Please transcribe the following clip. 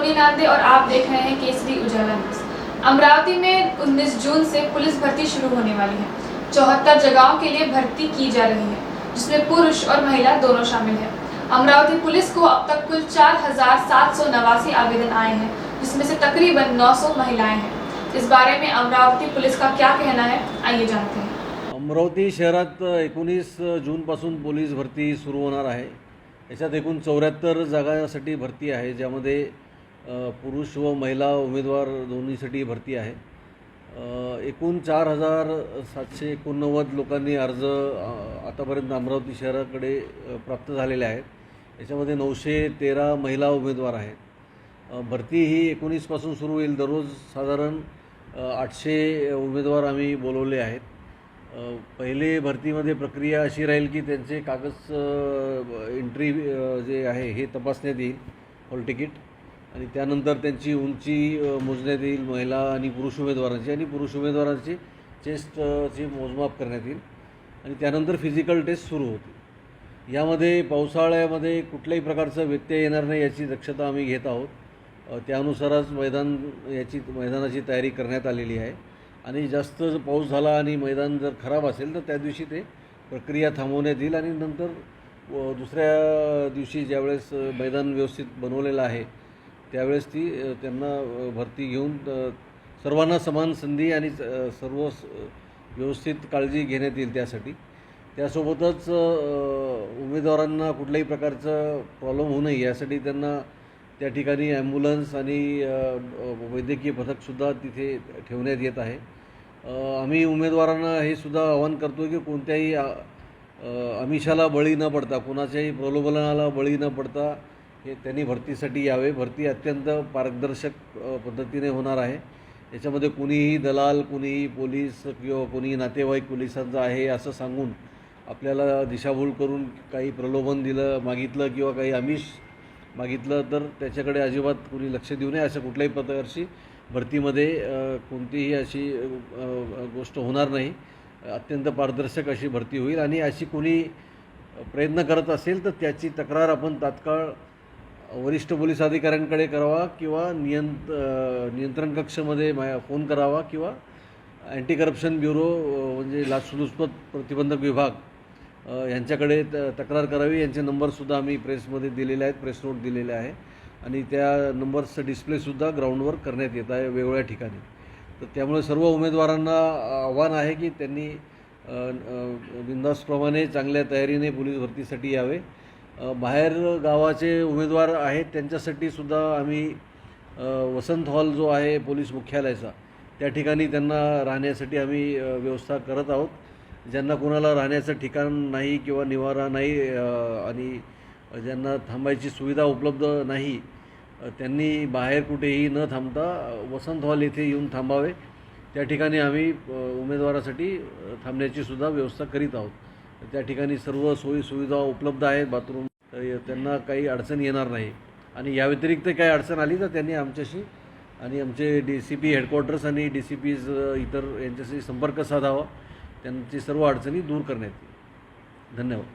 Sony नांदे और आप देख रहे हैं केसरी उजाला न्यूज। अमरावती में 19 जून से पुलिस भर्ती शुरू होने वाली है। 74 जगहों के लिए भर्ती की जा रही है, जिसमें पुरुष और महिला दोनों शामिल है। अमरावती पुलिस को अब तक कुल 4789 आवेदन आए हैं, जिसमें से तकरीबन 900 महिलाएं हैं। इस बारे में अमरावती पुलिस का क्या कहना है, आइए जानते हैं। अमरावती शहरात 19 जूनपासून पोलीस भरती सुरू होणार आहे। याच्यात एकूण 74 जागांसाठी भरती आहे, ज्यामध्ये पुरुष व महिला उमेदवार दोन्हीसाठी भरती आहे। एकूण 4789 लोकांनी अर्ज आतापर्यंत अमरावती शहराकडे प्राप्त झालेले आहेत। याच्यामध्ये 913 महिला उमेदवार आहेत। भरती ही 19 पासून सुरू होईल। दररोज साधारण 800 उमेदवार आम्ही बोलवले आहेत। पहिले भरतीमध्ये प्रक्रिया अशी राहील की त्यांचे कागद एंट्री जे आहे हे तपासण्यात येईल, हॉल तिकीट, आणि त्यानंतर त्यांची उंची मोजण्यात येईल महिला आणि पुरुष उमेदवारांची, आणि पुरुष उमेदवारांची चेस्टची मोजमाप करण्यात येईल, आणि त्यानंतर फिजिकल टेस्ट सुरू होतील। यामध्ये पावसाळ्यामध्ये कुठल्याही प्रकारचा व्यत्यय येणार नाही याची दक्षता आम्ही घेत आहोत। त्यानुसारच मैदानाची तयारी करण्यात आलेली आहे, आणि जास्त पाऊस झाला आणि मैदान जर खराब असेल तर त्या दिवशी ते प्रक्रिया थांबवण्यात येईल, आणि नंतर दुसऱ्या दिवशी ज्यावेळेस मैदान व्यवस्थित बनवलेलं आहे त्यावेळेस त्यांना भरती घेऊन सर्वांना समान संधी आणि सर्व व्यवस्थित काळजी घेण्यात येईल। त्यासोबतच उमेदवारांना कुठल्याही प्रकारचा प्रॉब्लेम होऊ नये यासाठी त्यांना त्या ठिकाणी ॲम्ब्युलन्स आणि वैद्यकीय पथकसुद्धा तिथे ठेवण्यात येत आहे। आम्ही उमेदवारांना हे सुद्धा आवाहन करतो की कोणत्याही आमिषाला बळी न पडता, कोणाच्याही प्रलोभनाला बळी न पडता हे त्यांनी भरतीसाठी यावे। भरती अत्यंत पारदर्शक पद्धतीने होणार आहे। याच्यामध्ये कुणीही दलाल, कुणीही पोलीस किंवा कुणीही नातेवाईक पोलिसांचा आहे असं सांगून आपल्याला दिशाभूल करून काही प्रलोभन मागितलं किंवा काही आमिष मागितलं तर त्याच्याकडे अजिबात कुणी लक्ष देऊ नये। अशा कुठल्याही प्रकारची भरतीमध्ये कोणतीही अशी गोष्ट होणार नाही। अत्यंत पारदर्शक अशी भरती होईल, आणि अशी कोणी प्रयत्न करत असेल तर त्याची तक्रार आपण तात्काळ वरिष्ठ पोलीस अधिकाऱ्यांकडे करावा, किंवा नियंत्रण कक्षामध्ये फोन करावा, किंवा अँटी करप्शन ब्युरो म्हणजे लाचलुचपत प्रतिबंधक विभाग यांच्याकडे तक्रार करावी। यांचे नंबरसुद्धा आम्ही प्रेसमध्ये दिलेले आहेत, प्रेस नोट दिलेले आहे, आणि त्या नंबर्सचं डिस्प्लेसुद्धा ग्राउंडवर करण्यात येत आहे वेगवेगळ्या ठिकाणी। तर त्यामुळे सर्व उमेदवारांना आव्हान आहे की त्यांनी बिनधास्तपणे चांगल्या तयारीने पोलीस भरतीसाठी यावे। बाहेर गावाचे उमेदवार आहेत त्यांच्यासाठी सुद्धा आम्ही वसंत हॉल जो आहे पोलीस मुख्यालयाचा, त्या ठिकाणी त्यांना राहण्यासाठी आम्ही व्यवस्था करत आहोत। ज्यांना कोणाला राहण्याचं ठिकाण नाही किंवा निवारा नाही आणि ज्यांना थांबायची सुविधा उपलब्ध नाही, त्यांनी बाहेर कुठेही न थांबता वसंत हॉल येथे येऊन थांबावे। त्या ठिकाणी आम्ही उमेदवारासाठी थांबण्याची सुद्धा व्यवस्था करीत आहोत। त्या ठिकाणी सर्व सोयी सुविधा उपलब्ध आहेत, बाथरूम, त्यांना काही अडचण येणार नाही। आणि या व्यतिरिक्त काही अडचण आली तर त्यांनी आमच्याशी आणि आमचे DCP हेडक्वार्टर्स आणि DCPs इतर यांच्याशी संपर्क साधावा। त्यांची सर्व अडचणी दूर करण्यात येईल। धन्यवाद।